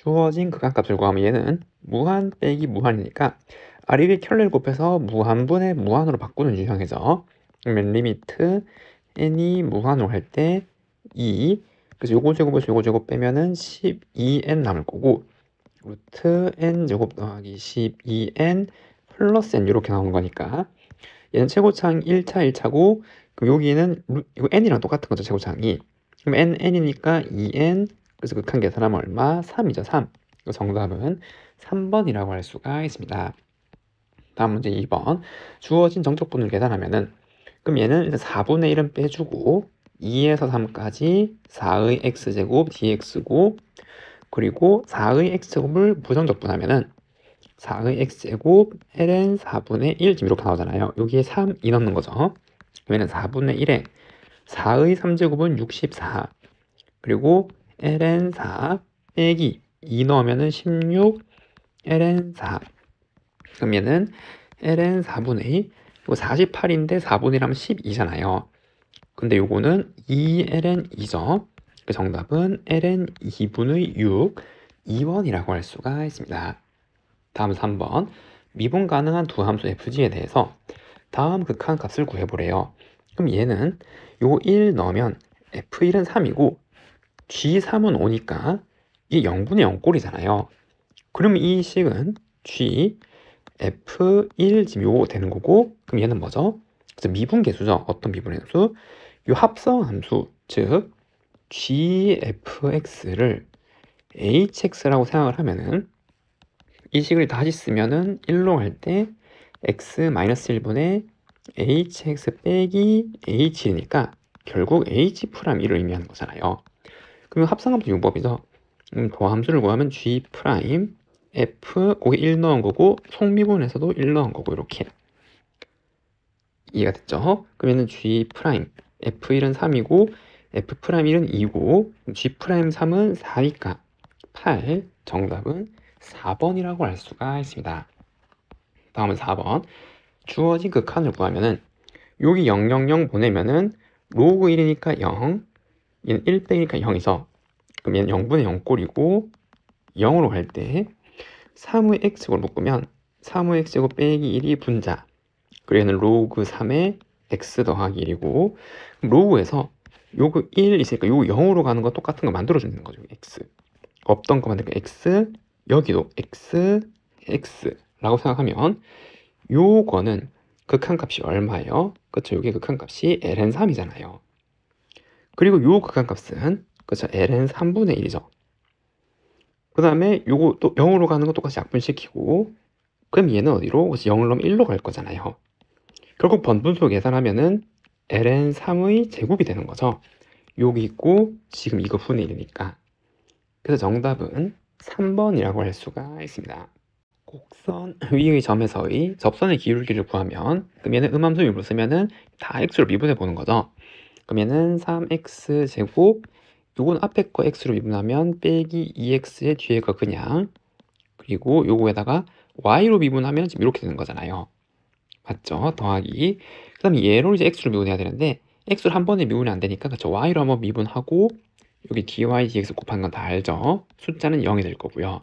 주어진 극한값을 구하면 얘는 무한 빼기 무한이니까 아래위 켤레를 곱해서 무한분의 무한으로 바꾸는 유형이죠. 그러면 리미트 n이 무한으로 할 때 2, 그래서 요거 제곱에서 요거 제곱 빼면은 12n 남을 거고, 루트 n 제곱 더하기 12n 플러스 n 이렇게 나온 거니까 얘는 최고차항 1차 1차고, 그럼 여기는 이거 n이랑 똑같은 거죠, 최고차항이. 그럼 n이니까 2n, 그래서 극한 계산하면 얼마? 3이죠, 3. 정답은 3번이라고 할 수가 있습니다. 다음 문제 2번. 주어진 정적분을 계산하면은, 그럼 얘는 일단 4분의 1은 빼주고 2에서 3까지 4의 x제곱 dx고, 그리고 4의 x제곱을 부정적분하면은 4의 x제곱 ln 4분의 1 지금 이렇게 나오잖아요. 여기에 3, 2 넣는 거죠. 그러면 4분의 1에 4의 3제곱은 64, 그리고 ln 4 빼기 2 넣으면은 16 ln 4. 그럼 얘는 ln 4분의 2, 이거 48인데 4분의 1 하면 12잖아요. 근데 요거는 2ln 2죠. 그 정답은 ln 2분의 6, 2번이라고 할 수가 있습니다. 다음 3번. 미분 가능한 두 함수 fg에 대해서 다음 극한값을 구해보래요. 그럼 얘는 요 1 넣으면 f1은 3이고 g3은 5니까 이게 0분의 0꼴이잖아요. 그럼 이 식은 g f1 지금 요거 되는 거고, 그럼 얘는 뭐죠? 그래서 미분계수죠. 어떤 미분계수? 요 합성함수, 즉 gfx를 hx라고 생각을 하면은 이 식을 다시 쓰면은 1로 할 때 x-1분의 hx 빼기 h니까 결국 h'1을 의미하는 거잖아요. 그러면 합성함수 용법이죠. 도함수를 구하면 g' f 거기 1 넣은 거고, 속미분에서도 1 넣은 거고, 이렇게 이해가 됐죠? 그러면은 g' f1은 3이고 f'1은 2고 g'3은 4니까 8, 정답은 4번이라고 할 수가 있습니다. 다음은 4번. 주어진 극한을 구하면은 여기 0, 0, 0 보내면은 로그 1이니까 0, 얘는 1 빼기니까 0이죠. 그럼 얘는 0분의 0꼴이고, 0으로 갈 때 3의 x제곱을 묶으면 3의 x제곱 빼기 1이 분자, 그리고 얘는 로그 3의 x 더하기 1이고, 로그에서 요거 1 있으니까 요거 0으로 가는 거 똑같은 거 만들어주는 거죠. x 없던 거 만드니까 x, 여기도 x, x라고 생각하면 요거는 극한값이 얼마예요? 그쵸, 요게 극한값이 ln 3이잖아요. 그리고 요 극한값은 그쵸, ln 3분의 1이죠. 그 다음에 요거 또 0으로 가는 거 똑같이 약분시키고, 그럼 얘는 어디로? 0을 넣으면 1로 갈 거잖아요. 결국 번분수 계산하면은 ln 3의 제곱이 되는 거죠. 여기 있고 지금 이거 분의 1이니까. 그래서 정답은 3번이라고 할 수가 있습니다. 곡선 위의 점에서의 접선의 기울기를 구하면, 그럼 얘는 음함수율로 쓰면은 다 x로 미분해 보는 거죠. 그럼 얘는 3x 제곱, 요건 앞에 거 x로 미분하면 빼기 2x의 뒤에 거 그냥, 그리고 요거에다가 y로 미분하면 지금 이렇게 되는 거잖아요. 맞죠? 더하기. 그 다음에 얘를 이제 x로 미분해야 되는데 x를 한 번에 미분이 안 되니까, 그쵸, y로 한번 미분하고 여기 dy dx 곱하는 건 다 알죠? 숫자는 0이 될 거고요.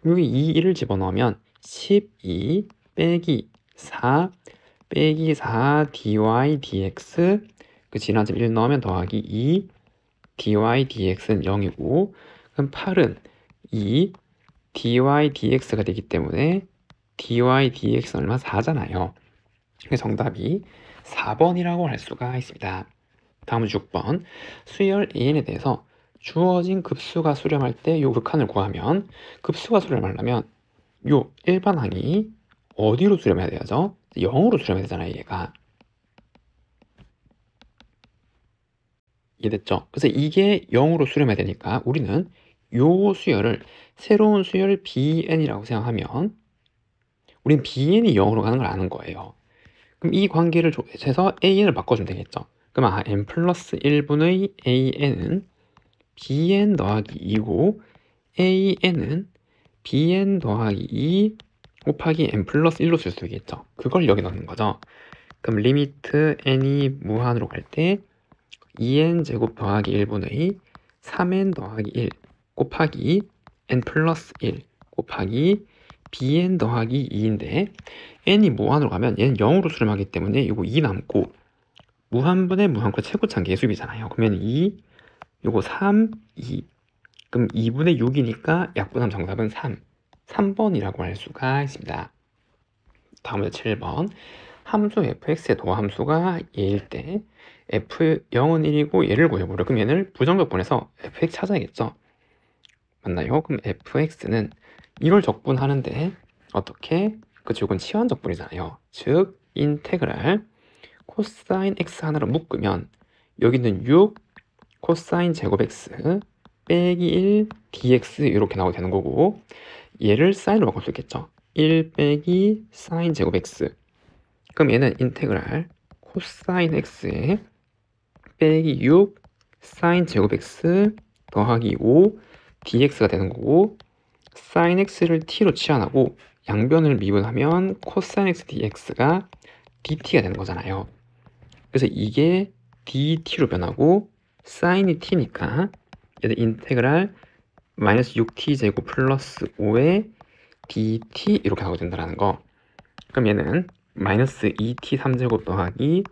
그럼 여기 2, 1을 집어넣으면 12 빼기 4 빼기 4 dy dx, 그 지난 점 1 넣으면 더하기 2 dy dx는 0이고, 그럼 8은 2 dy dx가 되기 때문에 dy dx는 얼마? 4잖아요. 그래서 정답이 4번이라고 할 수가 있습니다. 다음은 6번. 수열 an에 대해서 주어진 급수가 수렴할 때 요 극한을 구하면, 급수가 수렴하려면 요 일반항이 어디로 수렴해야 되죠? 0으로 수렴해야 되잖아요, 얘가. 이해됐죠? 그래서 이게 0으로 수렴해야 되니까 우리는 요 수열을 새로운 수열 bn이라고 생각하면 우린 bn이 0으로 가는 걸 아는 거예요. 그럼 이 관계를 해서 an을 바꿔주면 되겠죠. 그럼 n 플러스 1분의 an은 bn 더하기 2고, an은 bn 더하기 2 곱하기 n 플러스 1로 쓸 수 있겠죠. 그걸 여기 넣는 거죠. 그럼 리미트 n이 무한으로 갈 때 2n 제곱 더하기 1분의 3n 더하기 1 곱하기 n 플러스 1 곱하기 bn 더하기 2인데 n이 무한으로 가면 얘는 0으로 수렴하기 때문에 이거 2 남고 무한분의 무한코 최고차는 계수비잖아요. 그러면 2, 요거 3, 2. 그럼 2분의 6이니까 약분하면 정답은 3. 3번이라고 할 수가 있습니다. 다음에 7번. 함수 fx의 도함수가 얘일 때 f0은 1이고 얘를 구해보려. 그럼 얘를 부정적분해서 fx 찾아야겠죠. 맞나요? 그럼 fx는 이걸 적분하는데 어떻게? 그쵸, 이건 치환적분이잖아요. 즉 인테그랄 코사인 x 하나로 묶으면 여기는 6 코사인 제곱 x 빼기 1 dx 이렇게 나오게 되는 거고, 얘를 사인으로 바꿀 수 있겠죠. 1 빼기 사인 제곱 x. 그럼 얘는 인테그랄 코사인 x에 빼기 6 사인 제곱 x 더하기 5 dx가 되는 거고, 사인 x를 t로 치환하고 양변을 미분하면 코사인 x dx가 dt가 되는 거잖아요. 그래서 이게 dt로 변하고 사인이 t니까 얘는 인테그랄 마이너스 6t 제곱 플러스 5의 dt 이렇게 나오게 된다는 거. 그럼 얘는 마이너스 2t 3제곱 더하기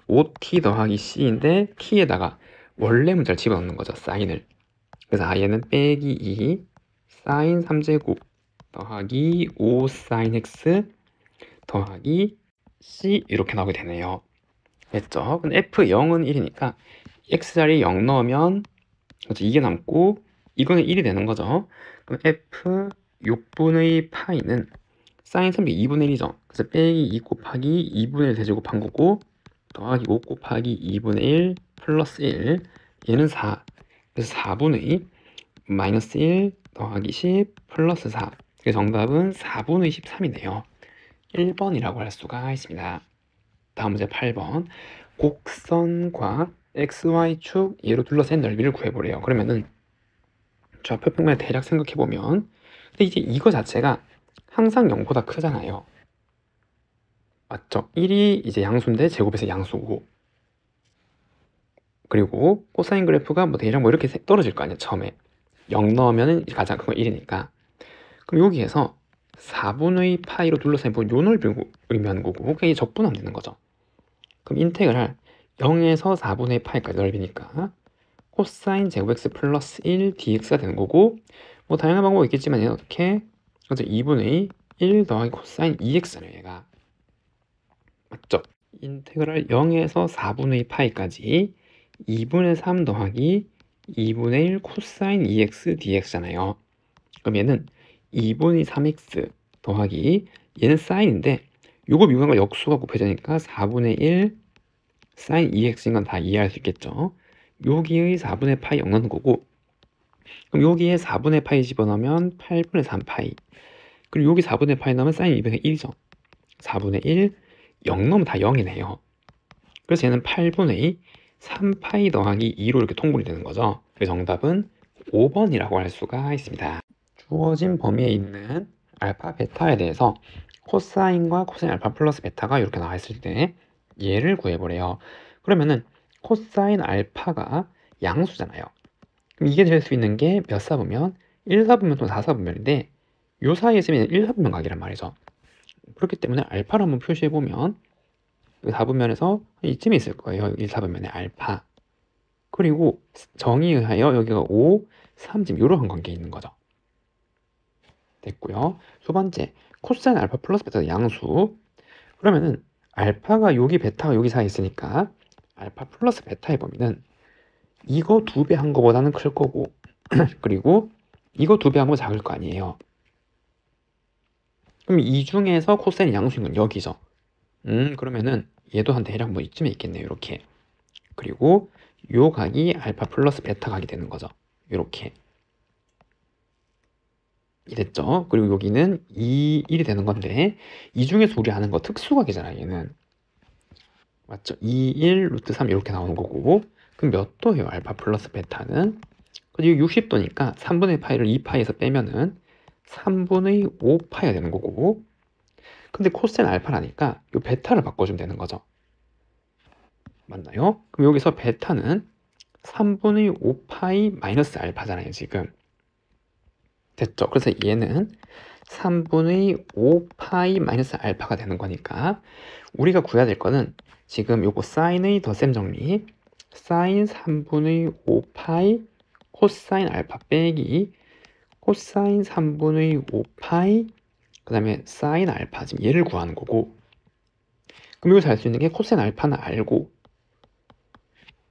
5t 더하기 c인데 t에다가 원래 문자를 집어넣는 거죠. 사인을. 그래서 얘는 빼기 2 사인 3제곱 더하기 5 사인 x 더하기 c 이렇게 나오게 되네요. 됐죠? 근데 f0은 1이니까 x자리에 0 넣으면 이게 남고 이거는 1이 되는 거죠. 그럼 f 6분의 파이는 사인 3이 2분의 1이죠. 그래서 빼기 2 곱하기 2분의 1 대제곱한 거고 더하기 5 곱하기 2분의 1 플러스 1 얘는 4. 그래서 4분의 마이너스 1 더하기 10 플러스 4. 그래서 정답은 4분의 13이네요. 1번이라고 할 수가 있습니다. 다음 문제 8번. 곡선과 xy축 얘로 둘러싼 넓이를 구해보래요. 그러면은 좌표 평면을 대략 생각해보면, 근데 이제 이거 자체가 항상 0보다 크잖아요. 맞죠? 1이 이제 양수인데 제곱에서 양수고, 그리고 코사인 그래프가 뭐 대략 뭐 이렇게 떨어질 거 아니에요. 처음에 0 넣으면은 가장 큰 건 1이니까. 그럼 여기에서 4분의 파이로 둘러싸인 요 넓이를 의미하는 거고, 그러니까 이 적분하면 되는 거죠. 그럼 인테그랄 0에서 4분의 파이까지 넓이니까 코사인 제곱 x 플러스 1 dx가 되는 거고, 뭐 다양한 방법이 있겠지만 얘는 어떻게? 그래서 2분의 1 더하기 코사인 2x잖아요. 얘가. 맞죠? 인테그랄 0에서 4분의 파이까지 2분의 3 더하기 2분의 1 코사인 2x dx잖아요. 그럼 얘는 2분의 3x 더하기 얘는 사인인데 요거 미분한 거 역수가 곱해지니까 4분의 1 사인 2x인 건 다 이해할 수 있겠죠. 여기의 4분의 파이 0 넣는 거고, 그럼 여기에 4분의 파이 집어넣으면 8분의 3파이, 그리고 여기 4분의 파이 넣으면 사인 2분의 1이죠. 4분의 1 0 넣으면 다 0이네요. 그래서 얘는 8분의 3파이 더하기 2로 이렇게 통분이 되는 거죠. 그래서 정답은 5번이라고 할 수가 있습니다. 주어진 범위에 있는 알파, 베타에 대해서 코사인과 코사인 알파 플러스 베타가 이렇게 나와 있을 때 얘를 구해보래요. 그러면은 코사인 알파가 양수잖아요. 그럼 이게 될 수 있는 게 몇 사분면? 1사분면 또는 4사분면인데 요 사이에 있으면 1사분면 각이란 말이죠. 그렇기 때문에 알파를 한번 표시해보면 4분면에서 이쯤에 있을 거예요. 1사분면의 알파. 그리고 정의에 의하여 여기가 5, 3쯤 이런 관계에 있는 거죠. 됐고요. 두 번째, 코사인 알파 플러스 베타 양수. 그러면은 알파가 여기 베타가 여기 사이에 있으니까 알파 플러스 베타의 범위는 이거 2배 한 거보다는 클 거고 그리고 이거 2배 한 거 작을 거 아니에요. 그럼 이 중에서 코사인 양수인 건 여기죠. 그러면은 얘도 한 대략 뭐 이쯤에 있겠네요. 이렇게. 그리고 요 각이 알파 플러스 베타 각이 되는 거죠. 이렇게. 됐죠? 그리고 여기는 2, 1이 되는 건데 이 중에서 우리 아는 거 특수각이잖아요. 얘는. 맞죠? 2, 1, 루트 3 이렇게 나오는 거고, 그럼 몇 도예요? 알파 플러스 베타는? 이거 60도니까 3분의 파이를 2파이에서 빼면은 3분의 5파이가 되는 거고, 근데 코사인 알파라니까 이 베타를 바꿔주면 되는 거죠. 맞나요? 그럼 여기서 베타는 3분의 5파이 마이너스 알파잖아요, 지금. 됐죠? 그래서 얘는 3분의 5파이 마이너스 알파가 되는 거니까 우리가 구해야 될 거는 지금 요거 사인의 덧셈 정리, 사인 3분의 5파이 코사인 알파 빼기 코사인 3분의 5파이 그 다음에 사인 알파, 지금 얘를 구하는 거고, 그럼 여기서 알 수 있는 게 코사인 알파는 알고,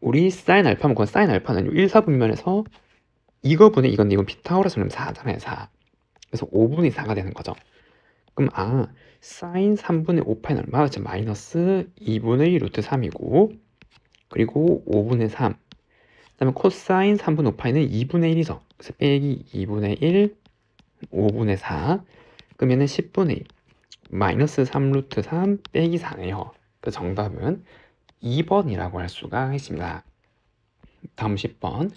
우리 사인 알파면 그건 사인 알파는 1, 4분면에서 이거분의 이건데 이건 피타고라스 그러면 4잖아요. 4. 그래서 5분의 4가 되는 거죠. 그럼 사인 3분의 5파이는 얼마? 그렇죠? 마이너스 2분의 루트 3이고 그리고 5분의 3. 그 다음에 코사인 3분의 5파이는 2분의 1이죠. 그래서 빼기 2분의 1, 5분의 4. 그러면은 10분의 1. 마이너스 3 루트 3 빼기 4네요. 그 정답은 2번이라고 할 수가 있습니다. 다음 10번.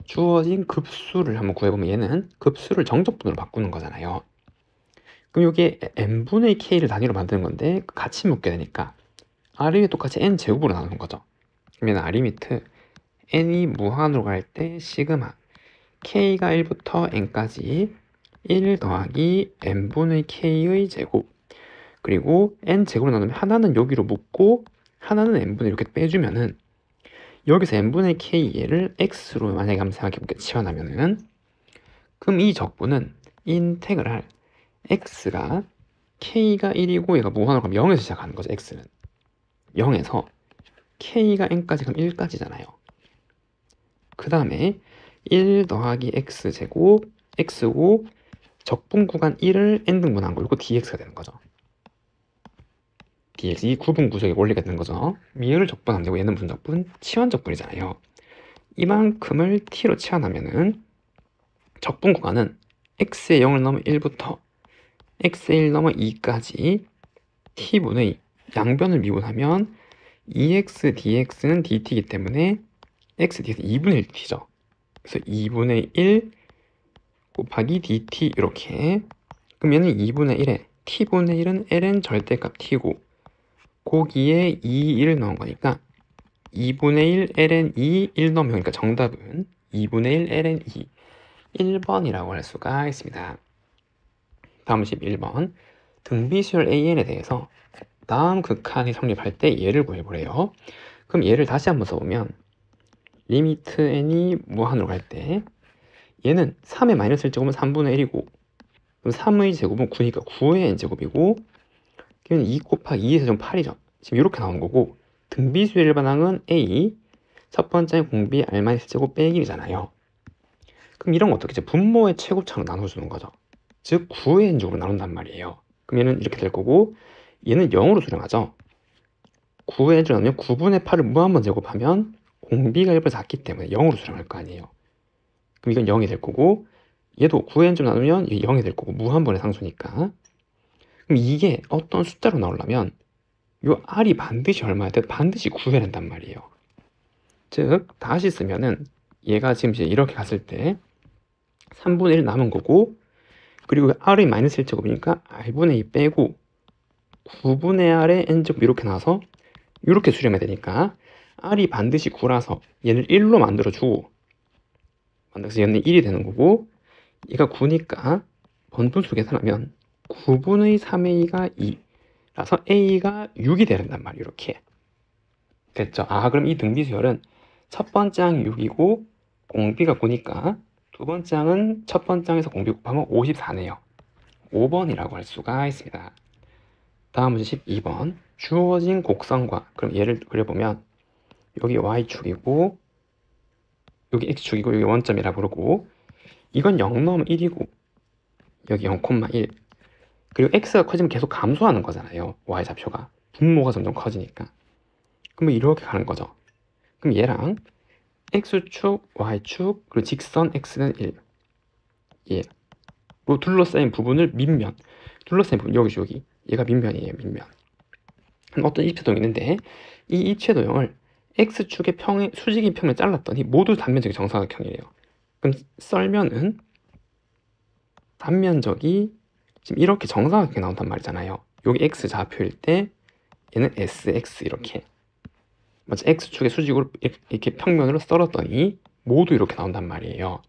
주어진 급수를 한번 구해보면 얘는 급수를 정적분으로 바꾸는 거잖아요. 그럼 이게 n분의 k를 단위로 만드는 건데 같이 묶게 되니까 r이 똑같이 n제곱으로 나누는 거죠. 그러면 r 리미트 n이 무한으로 갈 때 시그마 k가 1부터 n까지 1 더하기 n분의 k의 제곱 그리고 n제곱으로 나누면 하나는 여기로 묶고 하나는 n분의 이렇게 빼주면은 여기서 n분의 k 얘를 x로 만약에 한번 생각해볼게요. 치환하면은 그럼 이 적분은 인테그랄 x가 k가 1이고 얘가 무한으로 가면 0에서 시작하는 거죠. x는 0에서 k가 n까지 가면 1까지잖아요. 그 다음에 1 더하기 x제곱 x고 적분 구간 1을 n등분한 거 이거 dx가 되는 거죠. dx 이 구분 구조의 원리가 되는 거죠. 미을 적분 안 되고 얘는 무슨 적분? 치환 적분이잖아요. 이만큼을 t로 치환하면은 적분 구간은 x의 0을 넘어 1부터 x의 1 넘어 2까지 t분의 양변을 미분하면 2x dx는 dt이기 때문에 x dx 2분의 1t죠. 그래서 2분의 1 곱하기 dt 이렇게 그럼 얘는 2분의 1에 t분의 1은 ln 절대값 t고 거기에 2, 1을 넣은 거니까 2분의 1 ln 2, 1 넣으면 그러니까 정답은 2분의 1 ln 2 1번이라고 할 수가 있습니다. 다음 11번 등비수열 an에 대해서 다음 극한이 성립할 때 얘를 구해보래요. 그럼 얘를 다시 한번 써보면 리미트 n이 무한으로 갈 때 얘는 3의 마이너스 1제곱은 3분의 1이고 그럼 3의 제곱은 9니까 9의 n제곱이고 그러면 2 곱하기 2에서 좀 8이죠. 지금 이렇게 나오는 거고 등비수의 일반항은 a 첫 번째 공비 r-제곱 빼기 1이잖아요. 그럼 이런 거 어떻게 이제 분모의 최고차로 나눠주는 거죠. 즉 9의 n제곱으로 나눈단 말이에요. 그럼 얘는 이렇게 될 거고 얘는 0으로 수렴하죠. 9의 n제곱 나누면 9분의 8을 무한번 제곱하면 공비가 1보다 작기 때문에 0으로 수렴할 거 아니에요. 그럼 이건 0이 될 거고 얘도 9의 n제곱 나누면 이게 0이 될 거고 무한번의 상수니까 그럼 이게 어떤 숫자로 나오려면 요 r이 반드시 얼마야 돼? 반드시 구해야 된단 말이에요. 즉 다시 쓰면은 얘가 지금 이제 이렇게 갔을 때 3분의 1 남은 거고 그리고 r이 마이너스 1제곱이니까 r분의 2 빼고 9분의 r의 n제곱 이렇게 나와서 이렇게 수렴해야 되니까 r이 반드시 9라서 얘를 1로 만들어주고 그래서 얘는 1이 되는 거고 얘가 9니까 번분수 계산하면 9분의 3a가 2라서 a가 6이 된단 말이에요. 이렇게 됐죠? 그럼 이 등비수열은 첫 번째 항이 6이고 공비가 9니까 두 번째 항은 첫 번째 항에서 공비 곱하면 54네요. 5번이라고 할 수가 있습니다. 다음 문제 12번 주어진 곡선과 그럼 얘를 그려보면 여기 y축이고 여기 x축이고 여기 원점이라고 그러고 이건 0 넣으면 1이고 여기 0,1 그리고 x가 커지면 계속 감소하는 거잖아요. y좌표가 분모가 점점 커지니까 그러면 이렇게 가는 거죠. 그럼 얘랑 x축, y축 그리고 직선 x는 1 얘로 둘러싸인 부분을 밑면 둘러싸인 부분 여기 얘가 밑면이에요. 밑면 어떤 입체도형이 있는데 이 입체도형을 x축의 수직인 평면 잘랐더니 모두 단면적이 정사각형이에요. 그럼 썰면은 단면적이 지금 이렇게 정사각형이 나온단 말이잖아요. 여기 x 좌표일 때 얘는 sx 이렇게 먼저 x축의 수직으로 이렇게 평면으로 썰었더니 모두 이렇게 나온단 말이에요.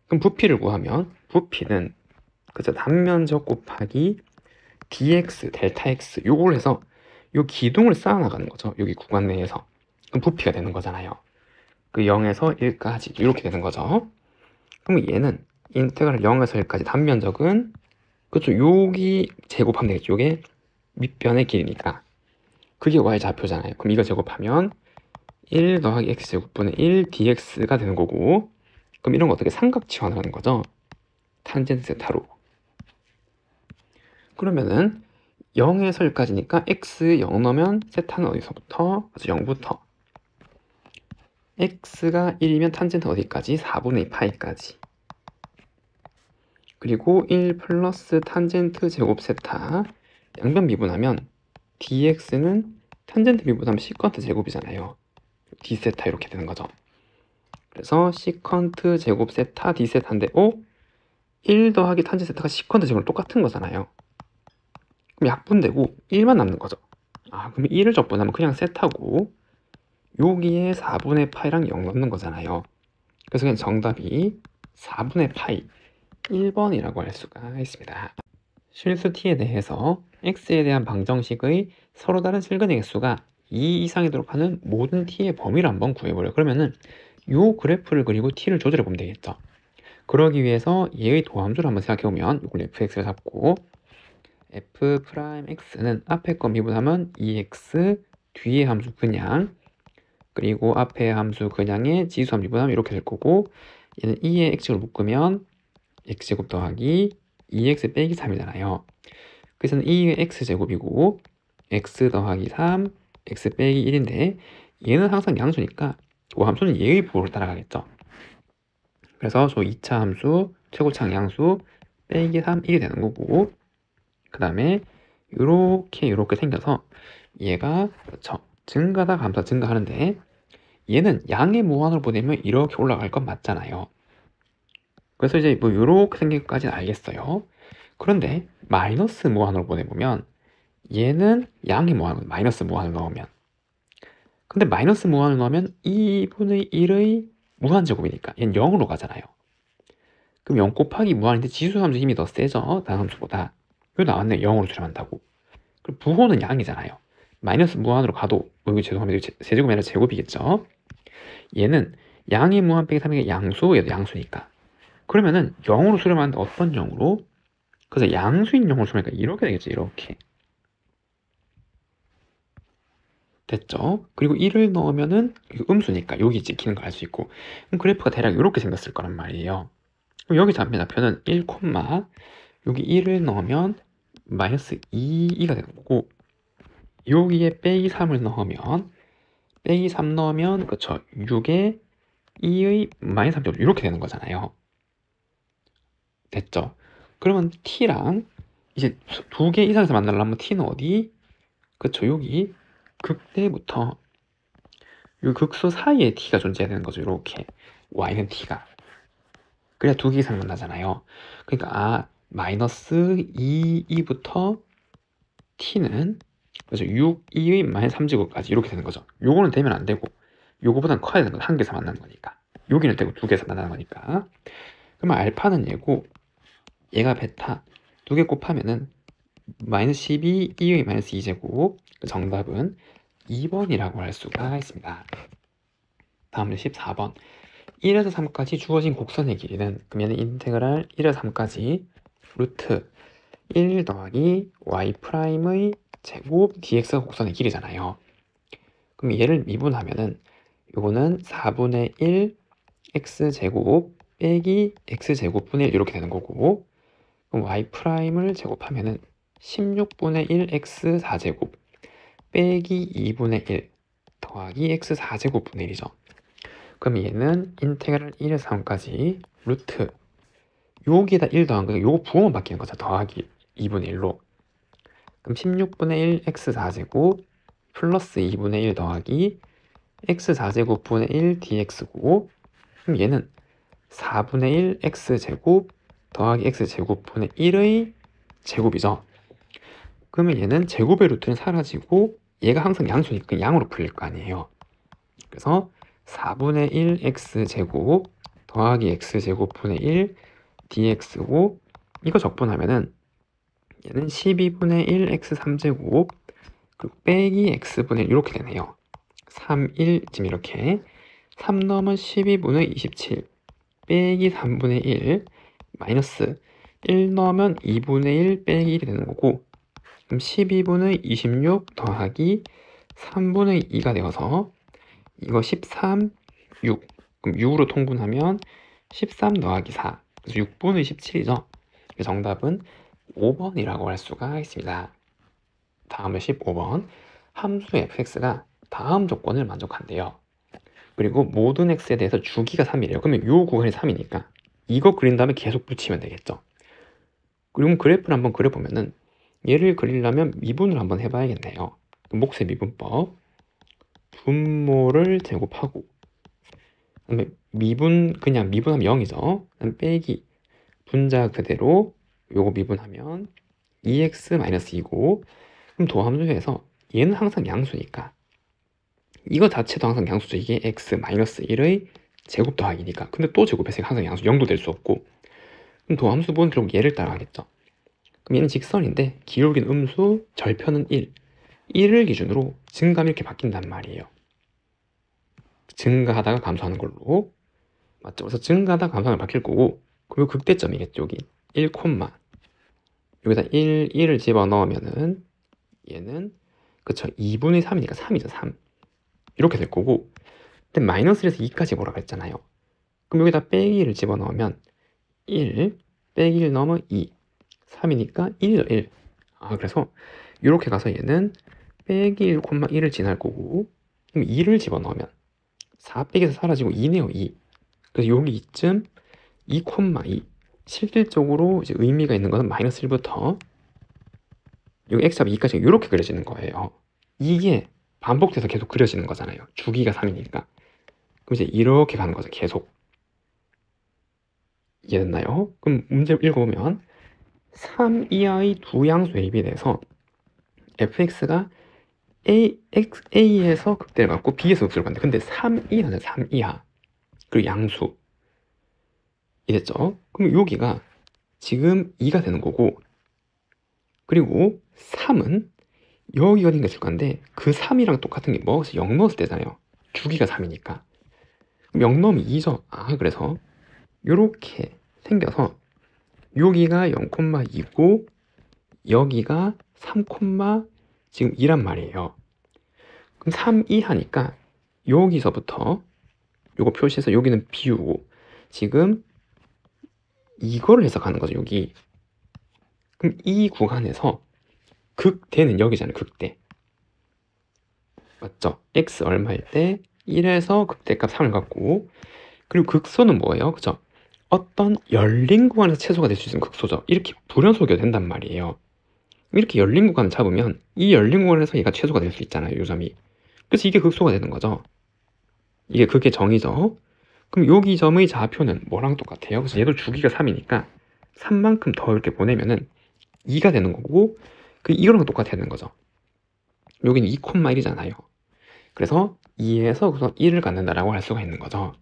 그럼 부피를 구하면 부피는 그죠? 단면적 곱하기 dx 델타 x 요걸 해서 요 기둥을 쌓아나가는 거죠. 여기 구간 내에서. 그럼 부피가 되는 거잖아요. 그 0에서 1까지 이렇게 되는 거죠. 그럼 얘는 인테그랄 0에서 1까지 단면적은 그쵸? 여기 제곱하면 되겠죠. 요게 밑변의 길이니까 그게 y 좌표잖아요. 그럼 이거 제곱하면 1 더하기 x제곱분의 1 dx가 되는 거고, 그럼 이런 거 어떻게 삼각 치환하는 거죠? 탄젠트 세타로. 그러면은 0에서 1까지니까 x 0 넣으면 세타는 어디서부터? 그래서 0부터 x가 1이면 탄젠트 어디까지? 4분의 2 파이까지. 그리고 1 플러스 탄젠트 제곱 세타 양변 미분하면 dx는 탄젠트 미분하면 시컨트 제곱이잖아요. d세타 이렇게 되는 거죠. 그래서 시컨트 제곱 세타 d세타인데 1 더하기 탄젠트 세타가 시컨트 제곱랑 똑같은 거잖아요. 그럼 약분되고 1만 남는 거죠. 그럼 1을 적분하면 그냥 세타고 여기에 4분의 파이랑 0 넣는 거잖아요. 그래서 그냥 정답이 4분의 파이 1번이라고 할 수가 있습니다. 실수 t에 대해서 x에 대한 방정식의 서로 다른 실근의 개수가 2 이상이도록 하는 모든 t의 범위를 한번 구해보려요. 그러면은 요 그래프를 그리고 t를 조절해 보면 되겠죠. 그러기 위해서 얘의 도함수를 한번 생각해보면 이걸 fx를 잡고 f'x는 앞에 거 미분하면 2x 뒤에 함수 그냥 그리고 앞에 함수 그냥의 지수함 미분하면 이렇게 될 거고, 얘는 2의 x를 묶으면 x제곱 더하기 2x 빼기 3이잖아요. 그래서 2의 x제곱이고 x 더하기 3 x 빼기 1인데 얘는 항상 양수니까 그 함수는 얘의 부호를 따라가겠죠. 그래서 저 2차 함수 최고차항 양수 빼기 3 1이 되는 거고, 그 다음에 요렇게 생겨서 얘가 그렇죠. 증가다 감소다 증가하는데 얘는 양의 무한으로 보내면 이렇게 올라갈 건 맞잖아요. 그래서 이제 뭐 요렇게 생긴 것까지는 알겠어요. 그런데 마이너스 무한으로 보내보면 얘는 양의 무한으로 마이너스 무한을 넣으면, 근데 마이너스 무한을 넣으면 2분의 1의 무한제곱이니까 얘는 0으로 가잖아요. 그럼 0 곱하기 무한인데 지수함수 힘이 더 세죠? 다음 함수보다. 이거 나왔네. 0으로 수렴한다고. 그럼 부호는 양이잖아요. 마이너스 무한으로 가도 여기 죄송합니다. 세제곱이 아니라 제곱이겠죠? 얘는 양의 무한 빼기 3이 양수, 얘도 양수니까. 그러면은 0으로 수렴하는데 어떤 0으로? 그래서 양수인 0으로 수렴하니까 이렇게 되겠죠. 이렇게. 됐죠? 그리고 1을 넣으면은 음수니까 여기 찍히는 걸 알 수 있고, 그럼 그래프가 대략 이렇게 생겼을 거란 말이에요. 그럼 여기 잡힌 좌표는 1, 여기 1을 넣으면 마이너스 2가 되는 거고, 여기에 빼기 3을 넣으면 빼기 3 넣으면 그쵸 6에 2의 마이너스 3제곱 이렇게 되는 거잖아요. 됐죠? 그러면 t랑 이제 두 개 이상에서 만나려면 t는 어디? 그쵸 여기 극대부터 이 극소 사이에 t가 존재해야 되는 거죠. 이렇게 y는 t가 그래야 두 개 이상 만나잖아요. 그러니까 마이너스 2부터 t는 그래서 6, 2의 마이너스 3제곱까지 이렇게 되는 거죠. 요거는 되면 안 되고 요거보다는 커야 되는 건 한 개에서 만나는 거니까. 여기는 되고 두 개에서 만나는 거니까. 그러면 알파는 얘고 얘가 베타 두 개 곱하면은 마이너스 12, 2의 마이너스 2제곱. 정답은 2번이라고 할 수가 있습니다. 다음은 14번. 1에서 3까지 주어진 곡선의 길이는 그러면 인테그랄 1에서 3까지 루트 1 더하기 y 프라임의 제곱 dx가 곡선의 길이잖아요. 그럼 얘를 미분하면은 요거는 4분의 1 x제곱 빼기 x제곱분의 1 이렇게 되는 거고, 그럼 y 프라임을 제곱하면은 16분의 1 x 4제곱 빼기 2분의 1 더하기 x 4제곱분의 1이죠. 그럼 얘는 인테그랄 1에서 3까지 루트 여기에다 1 더한 거니까 요거 부호만 바뀌는 거죠. 더하기 2분의 1로. 그럼 16분의 1 x 4제곱 플러스 2분의 1 더하기 x 4제곱분의 1 dx고, 그럼 얘는 4분의 1 x제곱 더하기 x제곱분의 1의 제곱이죠. 그러면 얘는 제곱의 루트는 사라지고 얘가 항상 양수니까 양으로 풀릴 거 아니에요. 그래서 4분의 1 x제곱 더하기 x제곱분의 1 dx고 이거 적분하면은 얘는 12분의 1 x3제곱 그리고 빼기 x분의 1 이렇게 되네요. 3, 1 지금 이렇게 3 넣으면 12분의 27 빼기 3분의 1 마이너스 1 넣으면 2분의 1 빼기 1이 되는 거고 그럼 12분의 26 더하기 3분의 2가 되어서 이거 13, 6 그럼 6으로 통분하면 13 더하기 4 그래서 6분의 17이죠. 정답은 5번이라고 할 수가 있습니다. 다음에 15번 함수 fx가 다음 조건을 만족한대요. 그리고 모든 x에 대해서 주기가 3이래요. 그러면 이 구간이 3이니까 이거 그린 다음에 계속 붙이면 되겠죠. 그리고 그래프를 한번 그려보면은 얘를 그리려면 미분을 한번 해봐야겠네요. 몫의 미분법 분모를 제곱하고 그다음에 미분 그냥 미분하면 0이죠. 그다음 빼기 분자 그대로 요거 미분하면 2x-2고 그럼 도함수에서 얘는 항상 양수니까 이거 자체도 항상 양수죠. 이게 x-1의 제곱 더하기니까 근데 또 제곱했으니까 항상 양수 0도 될 수 없고 그럼 도함수분 결국 얘를 따라가겠죠. 그럼 얘는 직선인데 기울기는 음수 절편은 1 1을 기준으로 증감이 이렇게 바뀐단 말이에요. 증가하다가 감소하는 걸로 맞죠? 그래서 증가하다가 감소하면 바뀔 거고 그리고 극대점이겠죠. 여기 1, 여기다 1을 집어넣으면은 얘는 그쵸 2분의 3이니까 3이죠 3 이렇게 될 거고 근데 마이너스 1에서 2까지 뭐라 그랬잖아요. 그럼 여기다 빼기를 집어넣으면 1 빼기 1 넣으면 2 3이니까 1이죠 1 그래서 이렇게 가서 얘는 빼기 1, 1을 지날 거고 그럼 2를 집어넣으면 4 빼기에서 사라지고 2네요 2 그래서 여기 이쯤 2, 2 실질적으로 이제 의미가 있는 것은 마이너스 1부터 여기 x값 2까지 이렇게 그려지는 거예요. 이게 반복돼서 계속 그려지는 거잖아요. 주기가 3이니까. 그럼 이제 이렇게 가는 거죠. 계속. 이해됐나요? 그럼 문제 읽어보면 3 이하의 두 양수 A, B에 대해서 fx가 A에서 극대를 갖고 B에서 극소를 갖는데 근데 3 이하는 3 이하 그리고 양수 이랬죠? 그럼 여기가 지금 2가 되는 거고 그리고 3은 여기가 생겼을 건데 그 3이랑 똑같은 게 뭐? 0 넣었을 때잖아요. 주기가 3이니까. 그럼 0 넣으면 2죠. 그래서 요렇게 생겨서 여기가 0,2고 여기가 3, 지금 2란 말이에요. 그럼 3 이하니까 여기서부터 요거 표시해서 여기는 비우고 지금 이거를 해석하는 거죠. 여기. 그럼 이 구간에서 극대는 여기잖아요. 극대. 맞죠? x 얼마일 때 1에서 극대값 3을 갖고 그리고 극소는 뭐예요? 그죠? 어떤 열린 구간에서 최소가 될 수 있는 극소죠. 이렇게 불연소가 된단 말이에요. 이렇게 열린 구간을 잡으면 이 열린 구간에서 얘가 최소가 될 수 있잖아요. 요점이. 그래서 이게 극소가 되는 거죠. 이게 그게 정의죠. 그럼 여기 점의 좌표는 뭐랑 똑같아요? 그래서 얘도 주기가 3이니까 3만큼 더 이렇게 보내면은 2가 되는 거고 이거랑 똑같아야 되는 거죠. 여기는 2,1이잖아요. 그래서 2에서 우선 1을 갖는다라고 할 수가 있는 거죠.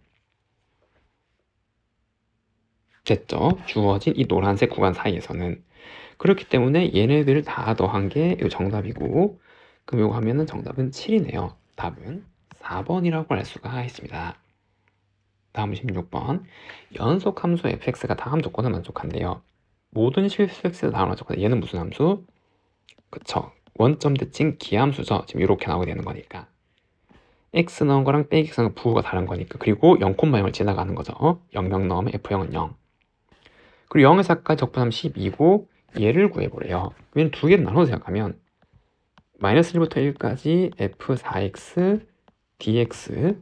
됐죠? 주어진 이 노란색 구간 사이에서는. 그렇기 때문에 얘네들을 다 더한 게 이 정답이고 그럼 이거 하면은 정답은 7이네요. 답은 4번이라고 할 수가 있습니다. 다음 16번 연속 함수 fx가 다음 조건을 만족한대요. 모든 실수 x가 다음 만족한대. 얘는 무슨 함수? 그쵸. 원점 대칭 기함수죠. 지금 이렇게 나오게 되는 거니까. x 넣은 거랑 빼기 x 넣은 거 부호가 다른 거니까. 그리고 0,0을 지나가는 거죠. 0 넣으면 f0은 0. 그리고 0에서 4까지 적분하면 12고 얘를 구해보래요. 얘는 두 개를 나눠서 생각하면 마이너스 1부터 1까지 f4x dx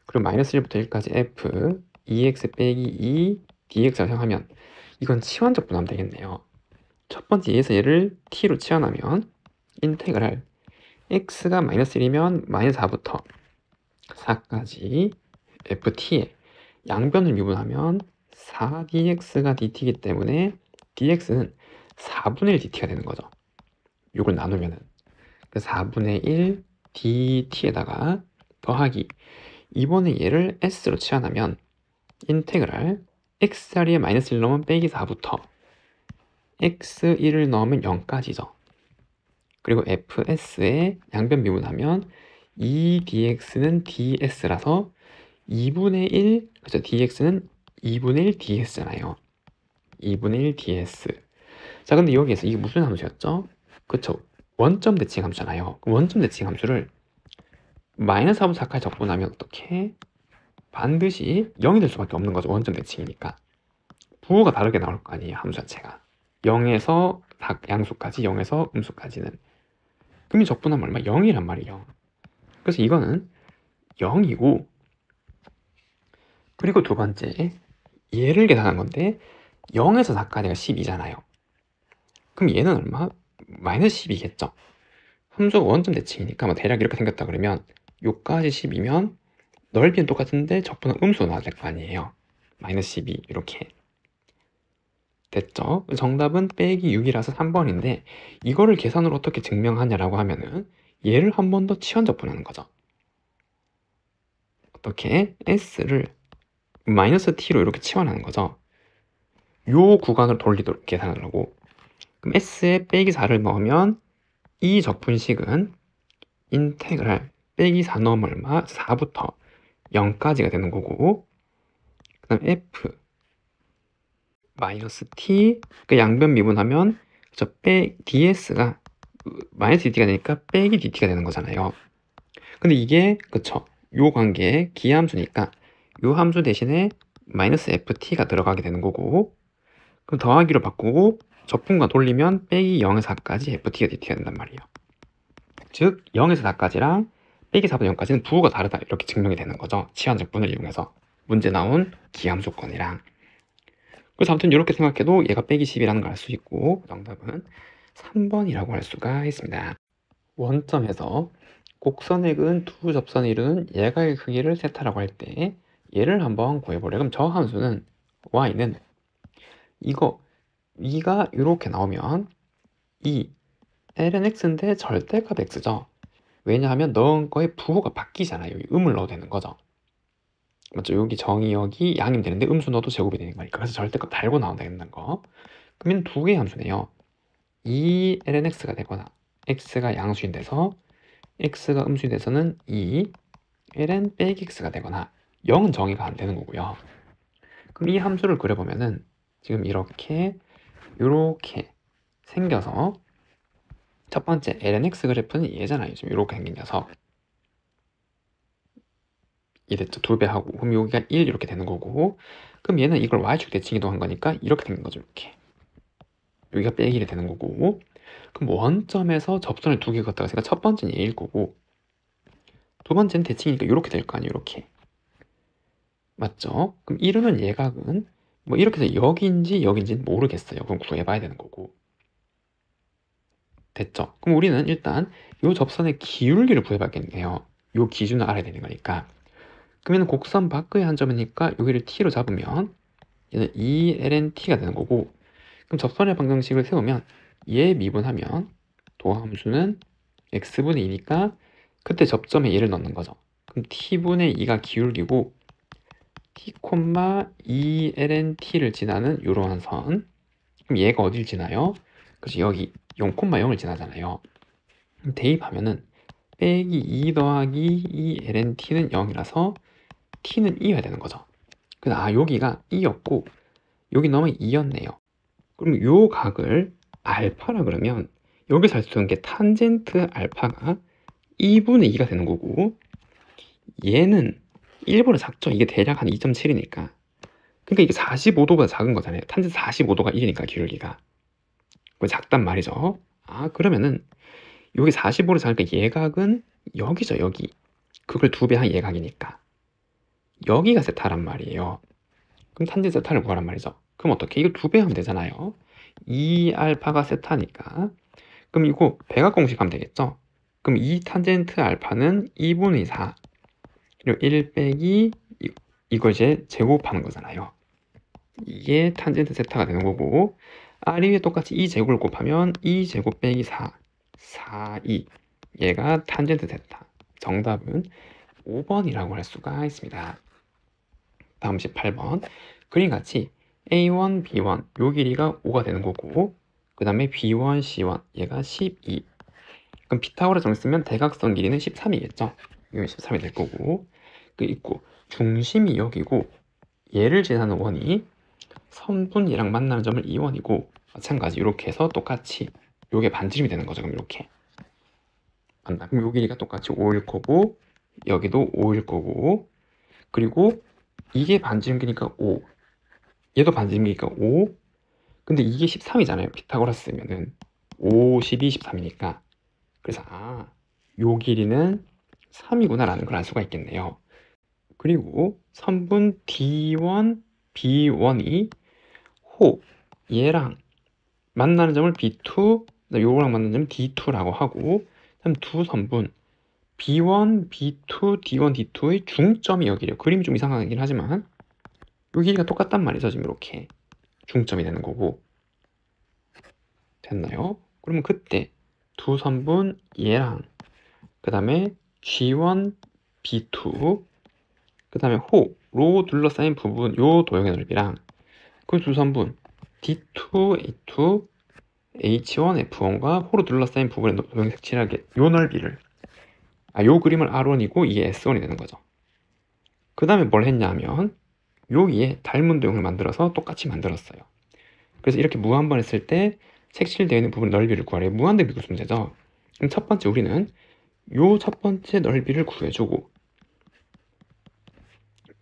그리고 마이너스 1부터 1까지 f 2x 빼기 2 dx라고 생각하면 이건 치환적분하면 되겠네요. 첫 번째 얘에서 얘를 t로 치환하면 인테그랄 x가 마이너스 1이면 마이너스 4부터 4까지 ft에 양변을 미분하면 4dx가 dt이기 때문에 dx는 4분의 1 dt가 되는 거죠. 이걸 나누면은 4분의 1 dt에다가 더하기 이번에 얘를 s로 치환하면 인테그랄 x 자리에 마이너스 1 넣으면 빼기 4부터 x1을 넣으면 0까지죠. 그리고 fs에 양변 미분하면 2dx는 ds라서 2분의 1, 그렇죠. dx는 2분의 1 ds잖아요. 2분의 1 ds. 자, 근데 여기에서 이게 무슨 함수였죠? 그쵸. 원점 대칭 함수잖아요. 원점 대칭 함수를 마이너스 4분의 4까지 적고 나면 어떻게? 반드시 0이 될 수밖에 없는 거죠. 원점 대칭이니까. 부호가 다르게 나올 거 아니에요. 함수 자체가. 0에서 양수까지, 0에서 음수까지는. 그럼 이 적분하면 얼마? 0이란 말이에요. 그래서 이거는 0이고, 그리고 두 번째, 얘를 계산한 건데 0에서 4까지가 12잖아요. 그럼 얘는 얼마? 마이너스 12겠죠. 함수가 원점 대칭이니까 뭐 대략 이렇게 생겼다 그러면 요까지 10이면 넓이는 똑같은데 적분은 음수로 나와야 될 거 아니에요. 마이너스 12 이렇게 됐죠. 정답은 빼기 6이라서 3번인데 이거를 계산으로 어떻게 증명하냐라고 하면은 얘를 한 번 더 치환 적분하는 거죠. 어떻게? s를 마이너스 t로 이렇게 치환하는 거죠. 요 구간을 돌리도록 계산하려고. 그럼 s에 빼기 4를 넣으면 이 적분식은 인테그랄 빼기 4 넣으면 얼마? 4부터 0까지가 되는 거고, 그 다음 f 마이너스 t 그 양변 미분하면 저 ds가 마이너스 dt가 되니까 빼기 dt가 되는 거잖아요. 근데 이게 그쵸, 요 관계에 기함수니까 요 함수 대신에 마이너스 ft가 들어가게 되는 거고, 그럼 더하기로 바꾸고 적분과 돌리면 빼기 0에서 4까지 ft가 dt가 된단 말이에요. 즉 0에서 4까지랑 빼기 4분의 0까지는 부호가 다르다 이렇게 증명이 되는 거죠. 치환 적분을 이용해서 문제 나온 기함수권이랑. 그래서 아무튼 이렇게 생각해도 얘가 빼기 10이라는 걸 알 수 있고 정답은 3번이라고 할 수가 있습니다. 원점에서 곡선의 근 두 접선을 이루는 예각의 크기를 세타라고 할 때 얘를 한번 구해보려. 그럼 저 함수는 y는 이거 이가 이렇게 나오면 이 ln x인데 절대값 x죠. 왜냐하면 넣은 거에 부호가 바뀌잖아요. 여기 음을 넣어도 되는 거죠. 맞죠? 여기 정의 여기 양이면 되는데 음수 넣어도 제곱이 되는 거니까. 그래서 절대값 달고 나온다는 거. 그러면 두 개의 함수네요. 2 ln x가 되거나 x가 양수인 데서 x가 음수인 데서는 2 ln 빼기 x가 되거나 0은 정의가 안 되는 거고요. 그럼 이 함수를 그려보면은 지금 이렇게 생겨서 첫 번째 ln x 그래프는 얘잖아요. 지금 이렇게 생긴 녀석. 이랬죠. 2배 하고. 그럼 여기가 1 이렇게 되는 거고, 그럼 얘는 이걸 y축 대칭 이동한 거니까 이렇게 되는 거죠. 이렇게. 여기가 빼기 1이 되는 거고, 그럼 원점에서 접선을 두 개 걷다가 했으니까 첫 번째는 얘일 거고, 두 번째는 대칭이니까 이렇게 될 거 아니에요. 이렇게. 맞죠? 그럼 이루는 예각은 뭐 이렇게 해서 여기인지는 모르겠어요. 그럼 구해봐야 되는 거고. 됐죠? 그럼 우리는 일단 이 접선의 기울기를 구해봐야겠네요. 이 기준을 알아야 되는 거니까. 그러면 곡선 밖의 한 점이니까 여기를 t로 잡으면 얘는 2lnt가 되는 거고, 그럼 접선의 방정식을 세우면 얘 미분하면 도함수는 x분의 2니까 그때 접점에 얘를 넣는 거죠. 그럼 t분의 2가 기울기고 t, 2lnt를 지나는 이러한 선. 그럼 얘가 어딜 지나요? 그래서 여기 0,0을 지나잖아요. 그럼 대입하면은 빼기 2 더하기 2lnt는 0이라서 t는 2여야 되는 거죠. 그래서 여기가 2였고 여기 넣으면 2였네요. 그럼 요 각을 알파라 그러면 여기서 할 수 있는 게 탄젠트 알파가 2분의 2가 되는 거고, 얘는 1보다 작죠. 이게 대략 한 2.7이니까. 그러니까 이게 45도보다 작은 거잖아요. 탄젠트 45도가 1이니까 기울기가. 작단 말이죠. 그러면은 여기 45로 작으니까 예각은 여기죠. 여기. 그걸 2배 한 예각이니까. 여기가 세타란 말이에요. 그럼 탄젠트 세타를 구하란 말이죠. 그럼 어떻게? 이거 2배 하면 되잖아요. 2알파가 세타니까. 그럼 이거 배각 공식 하면 되겠죠? 그럼 2 탄젠트 알파는 2분의 4 그리고 1 빼기 이걸 이제 제곱하는 거잖아요. 이게 탄젠트 세타가 되는 거고, r 위에 똑같이 2제곱을 곱하면 2제곱 빼기 4 2 얘가 탄젠트 세타. 정답은 5번이라고 할 수가 있습니다. 다음 18번. 그림같이 A1, B1 요 길이가 5가 되는 거고, 그 다음에 B1, C1 얘가 12. 그럼 피타고라 정리 쓰면 대각선 길이는 13이겠죠. 이건 13이 될 거고, 그 있고 중심이 여기고 얘를 지나는 원이 선분이랑 만나는 점을 2원이고, 마찬가지 이렇게 해서 똑같이 요게 반지름이 되는 거죠. 그럼 이렇게 맞나? 그럼 요 길이가 똑같이 5일 거고, 여기도 5일 거고, 그리고 이게 반지름 길이니까 5, 얘도 반지름 길이니까 5. 근데 이게 13이잖아요. 피타고라스 쓰면은 5, 12, 13이니까. 그래서 요 길이는 3이구나 라는 걸 알 수가 있겠네요. 그리고 선분 D1, B1이 호 얘랑 만나는 점을 B2, 요거랑 만나는 점을 D2라고 하고, 그다음 두 선분 B1, B2, D1, D2의 중점이 여기래요. 그림이 좀 이상하긴 하지만 요 길이가 똑같단 말이죠. 지금 이렇게 중점이 되는 거고. 됐나요? 그러면 그때 두 선분 얘랑 그 다음에 G1, B2 그 다음에 호로 둘러싸인 부분 요 도형의 넓이랑 그 두 선분 D2, A2, H1, F1과 호로 둘러싸인 부분의 도형 색칠하게 요 넓이를 요 그림을 R1이고 이게 S1이 되는 거죠. 그 다음에 뭘 했냐 하면 여기에 닮은 도형을 만들어서 똑같이 만들었어요. 그래서 이렇게 무한번 했을 때 색칠되어 있는 부분 넓이를 구하래요. 무한대 비교수 문제죠. 그럼 첫 번째 우리는 요 첫 번째 넓이를 구해주고,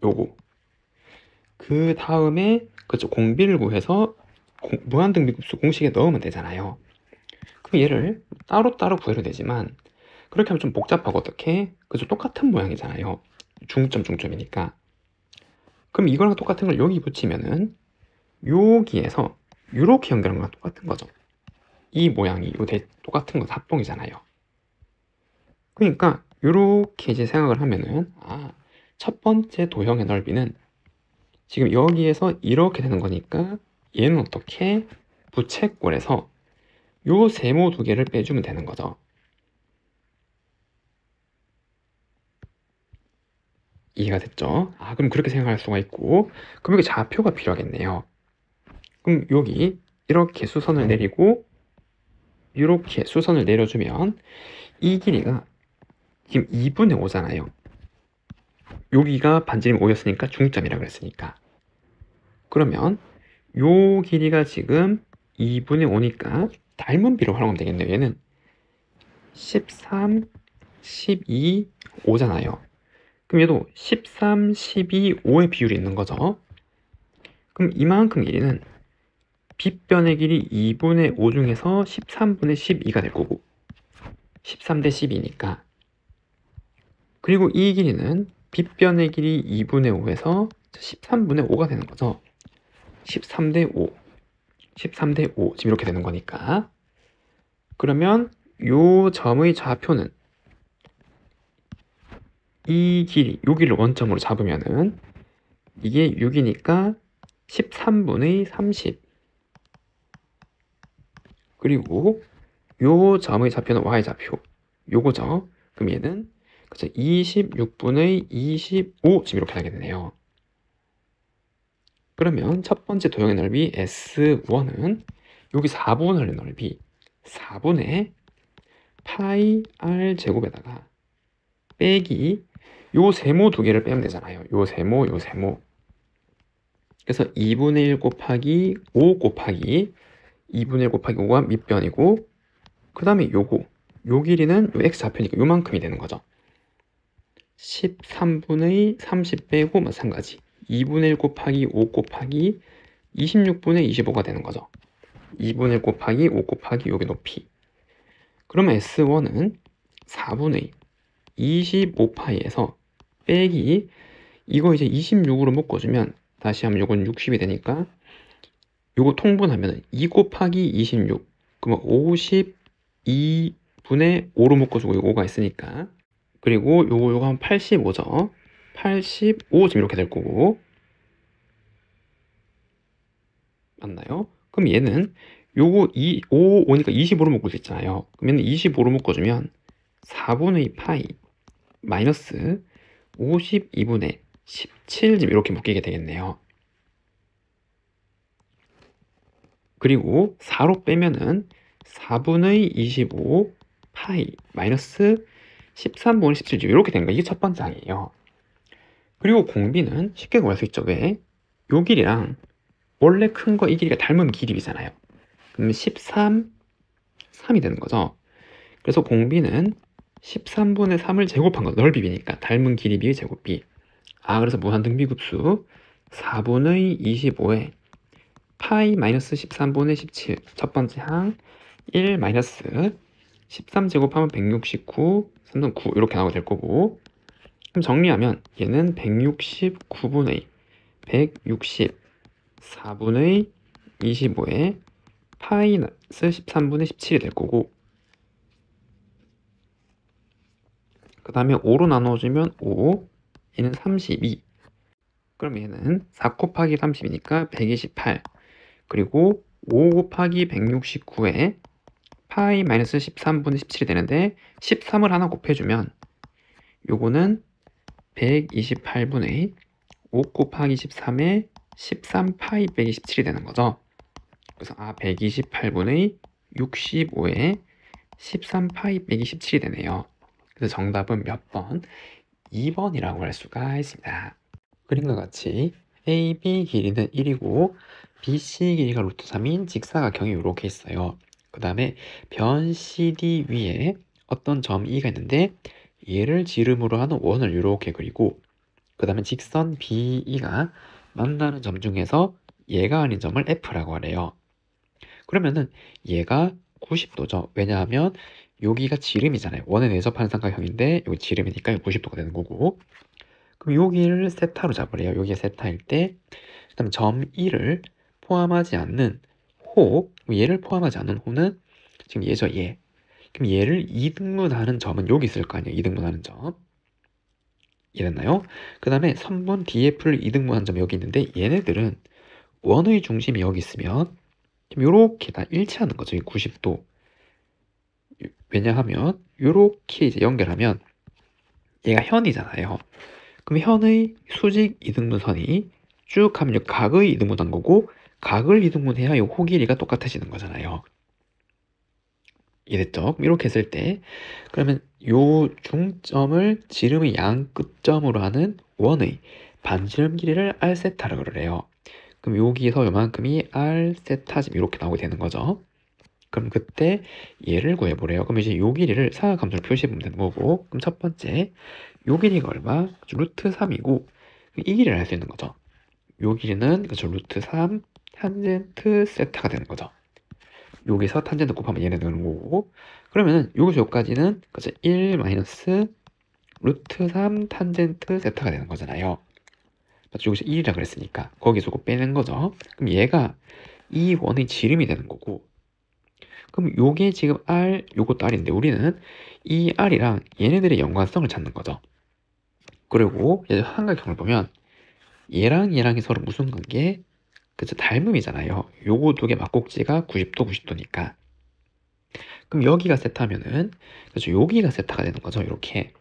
요거 그 다음에 그쵸 공비를 구해서 무한등비급수 공식에 넣으면 되잖아요. 그럼 얘를 따로따로 구해도 되지만 그렇게 하면 좀 복잡하고 어떻게? 그죠? 똑같은 모양이잖아요. 중점이니까. 그럼 이거랑 똑같은 걸 여기 붙이면은 여기에서 이렇게 연결한 거랑 똑같은 거죠. 이 모양이 똑같은 거 합동이잖아요. 그러니까 이렇게 이제 생각을 하면은 첫 번째 도형의 넓이는 지금 여기에서 이렇게 되는 거니까 얘는 어떻게 부채꼴에서 요 세모 두 개를 빼주면 되는 거죠. 이해가 됐죠? 그럼 그렇게 생각할 수가 있고, 그럼 여기 좌표가 필요하겠네요. 그럼 여기 이렇게 수선을 내리고 이렇게 수선을 내려주면 이 길이가 지금 2분의 5잖아요. 여기가 반지름 5였으니까 중점이라 그랬으니까. 그러면 요 길이가 지금 2분의 5니까 닮은 비로 활용하면 되겠네요. 얘는 13, 12, 5잖아요. 그럼 얘도 13, 12, 5의 비율이 있는 거죠. 그럼 이만큼 길이는 빗변의 길이 2분의 5 중에서 13분의 12가 될 거고 13대 12니까. 그리고 이 길이는 빗변의 길이 2분의 5에서 13분의 5가 되는 거죠. 13대 5, 13대 5 지금 이렇게 되는 거니까. 그러면 요 점의 좌표는 이 길이, 요 길이를 원점으로 잡으면은 이게 6이니까 13분의 30. 그리고 요 점의 좌표는 y좌표. 요거죠. 그럼 얘는 그쵸 26분의 25 지금 이렇게 하게 되네요. 그러면 첫 번째 도형의 넓이 S1은 여기 4분의 넓이 4분의 파이 r 제곱에다가 빼기 요 세모 두 개를 빼면 되잖아요. 요 세모, 요 세모. 그래서 2분의 1 곱하기 5 곱하기 2분의 1 곱하기 5가 밑변이고, 그 다음에 요거 요 길이는 요 x 좌표니까 요만큼이 되는 거죠. 13분의 30 빼고 마찬가지 2분의 1 곱하기 5 곱하기 26분의 25가 되는 거죠. 2분의 1 곱하기 5 곱하기 요게 높이. 그러면 S1은 4분의 25파이에서 빼기 이거 이제 26으로 묶어주면 다시 하면 요건 60이 되니까 요거 통분하면 2 곱하기 26 그러면 52분의 5로 묶어주고 요거 5가 있으니까, 그리고 요거 하면 85죠. 85 지금 이렇게 될 거고 맞나요? 그럼 얘는 요거 5 오니까 25로 묶을 수 있잖아요. 그러면 25로 묶어주면 4분의 파이 마이너스 52분의 17쯤 이렇게 묶이게 되겠네요. 그리고 4로 빼면은 4분의 25 파이 마이너스 13분의 17 이렇게 된 거. 이게 첫 번째 항이에요. 그리고 공비는 쉽게 구할 수 있죠. 왜? 요 길이랑 원래 큰 거 이 길이가 닮은 길이잖아요. 그러면 13, 3이 되는 거죠. 그래서 공비는 13분의 3을 제곱한 거. 넓이 비니까 닮은 길이 비의 제곱비. 그래서 무한등비급수 4분의 25에 파이 마이너스 13분의 17 첫 번째 항 1 마이너스 13 제곱하면 169, 3는 9 이렇게 나오게 될 거고, 그럼 정리하면 얘는 169분의 164분의 25에 파이너스 13분의 17이 될 거고, 그 다음에 5로 나눠주면 5, 얘는 32. 그럼 얘는 4 곱하기 30이니까 128. 그리고 5 곱하기 169에 파이 마이너스 13분의 17이 되는데 13을 하나 곱해주면 요거는 128분의 5 곱하기 13에 13 파이 빼기 17이 되는 거죠. 그래서 128분의 65에 13 파이 빼기 17이 되네요. 그래서 정답은 몇 번? 2번이라고 할 수가 있습니다. 그림과 같이 AB 길이는 1이고 BC 길이가 루트 3인 직사각형이 이렇게 있어요. 그 다음에 변 CD 위에 어떤 점 E가 있는데 얘를 지름으로 하는 원을 이렇게 그리고, 그 다음에 직선 BE가 만나는 점 중에서 얘가 아닌 점을 F라고 하래요. 그러면은 얘가 90도죠. 왜냐하면 여기가 지름이잖아요. 원에 내접하는 삼각형인데 여기 지름이니까 90도가 되는 거고, 그럼 여기를 세타로 잡으래요. 여기가 세타일 때, 그 다음에 점 E를 포함하지 않는 호, 얘를 포함하지 않는 호는 지금 얘죠, 얘. 그럼 얘를 이등분하는 점은 여기 있을 거 아니에요. 이등분하는 점. 이해됐나요? 그 다음에 선분 DF를 이등분한 점이 여기 있는데 얘네들은 원의 중심이 여기 있으면 이렇게 다 일치하는 거죠. 90도. 왜냐하면 이렇게 이제 연결하면 얘가 현이잖아요. 그럼 현의 수직 이등분선이 쭉 하면 각의 이등분한 거고, 각을 이등분해야 이 호 길이가 똑같아지는 거잖아요. 이해됐죠? 이렇게 했을 때 그러면 요 중점을 지름의 양 끝점으로 하는 원의 반지름 길이를 R세타라고 그래요. 그럼 여기서 요만큼이 R세타 지금 이렇게 나오게 되는 거죠. 그럼 그때 얘를 구해보래요. 그럼 이제 요 길이를 사각함수로 표시해보면 되는 거고, 그럼 첫 번째 요 길이가 얼마? 루트 3이고 이 길이를 알 수 있는 거죠. 요 길이는 그렇죠, 루트 3 탄젠트 세타가 되는 거죠. 여기서 탄젠트 곱하면 얘네 되는 거고, 그러면은 여기서 여기까지는 그렇죠, 1 마이너스 루트 3 탄젠트 세타가 되는 거잖아요. 맞죠? 여기서 1이라 그랬으니까 거기서 그 빼는 거죠. 그럼 얘가 이 원의 지름이 되는 거고, 그럼 요게 지금 R, 요것도 R인데 우리는 이 R이랑 얘네들의 연관성을 찾는 거죠. 그리고 얘 삼각형을 보면 얘랑 얘랑이 서로 무슨 관계? 그쵸, 닮음이잖아요. 요거 두 개 막꼭지가 90도 90도니까. 그럼 여기가 세타면은 그렇죠, 여기가 세타가 되는 거죠. 이렇게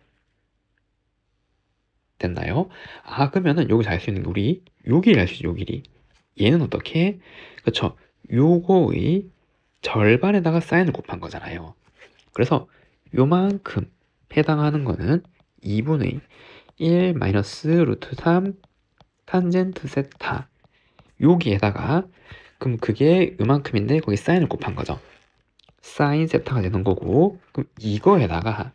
됐나요? 그러면은 여기서 알 수 있는 게 우리 요 길이 알 수 있죠. 요 길이. 얘는 어떻게? 그렇죠, 요거의 절반에다가 사인을 곱한 거잖아요. 그래서 요만큼 해당하는 거는 2분의 1 마이너스 루트 3 탄젠트 세타, 여기에다가 그럼 그게 요만큼인데 거기 사인을 곱한 거죠. 사인 세타가 되는 거고, 그럼 이거에다가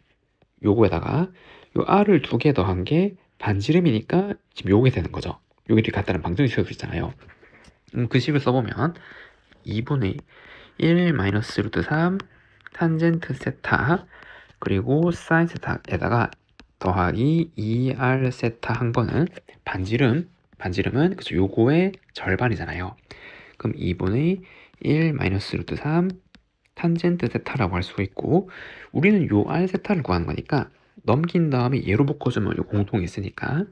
요거에다가 요 r을 두 개 더한 게 반지름이니까 지금 요게 되는 거죠. 요게 뒤에 같다는 방정식 세울 수 있잖아요. 그 식을 써보면 2분의 1 마이너스 루트 3 탄젠트 세타 그리고 사인 세타에다가 더하기 2r 세타 한 거는 반지름은 그쵸, 요거의 절반이잖아요. 그럼 2분의 1 마이너스 루트 3 탄젠트 세타라고 할 수 있고, 우리는 요 r 세타를 구하는 거니까 넘긴 다음에 얘로 묶어주면 요 공통이 있으니까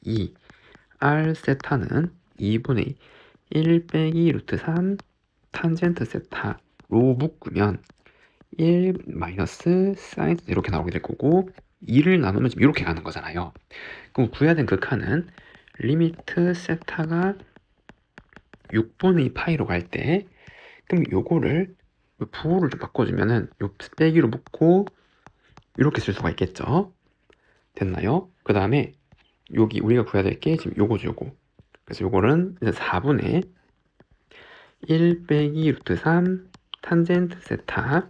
이 r 세타는 2분의 1 빼기 루트 3 탄젠트 세타로 묶으면 1 마이너스 사인 이렇게 나오게 될 거고, 2를 나누면 지금 이렇게 가는 거잖아요. 그럼 구해야 되는 그 칸은 리미트 세타가 6분의 파이로 갈 때, 그럼 요거를 부호를 좀 바꿔주면은 요 빼기로 묶고 이렇게 쓸 수가 있겠죠. 됐나요? 그 다음에 여기 우리가 구해야 될 게 지금 요거죠, 요거. 그래서 요거는 이제 4분의 1 빼기 루트 3 탄젠트 세타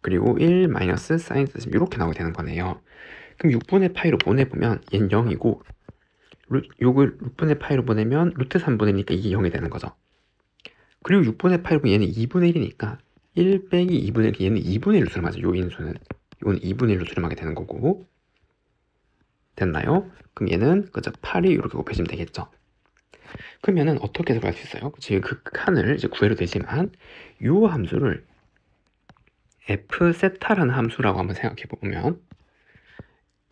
그리고 1 마이너스 사인 세타 이렇게 나오게 되는 거네요. 그럼 6분의 파이로 보내보면 얘는 0이고 요걸 6분의 파이로 보내면 루트 3 보내니까 이게 0이 되는 거죠. 그리고 6분의 파이로 보면 얘는 2분의 1이니까 1 빼기 2분의 1, 얘는 2분의 1로 수렴하죠. 요 인수는 이건 2분의 1로 수렴하게 되는 거고. 됐나요? 그럼 얘는 그저 8이 이렇게 곱해지면 되겠죠. 그러면은 어떻게 들어갈 수 있어요? 지금 그 칸을 이제 구해도 되지만 요 함수를 f 세타라는 함수라고 한번 생각해 보면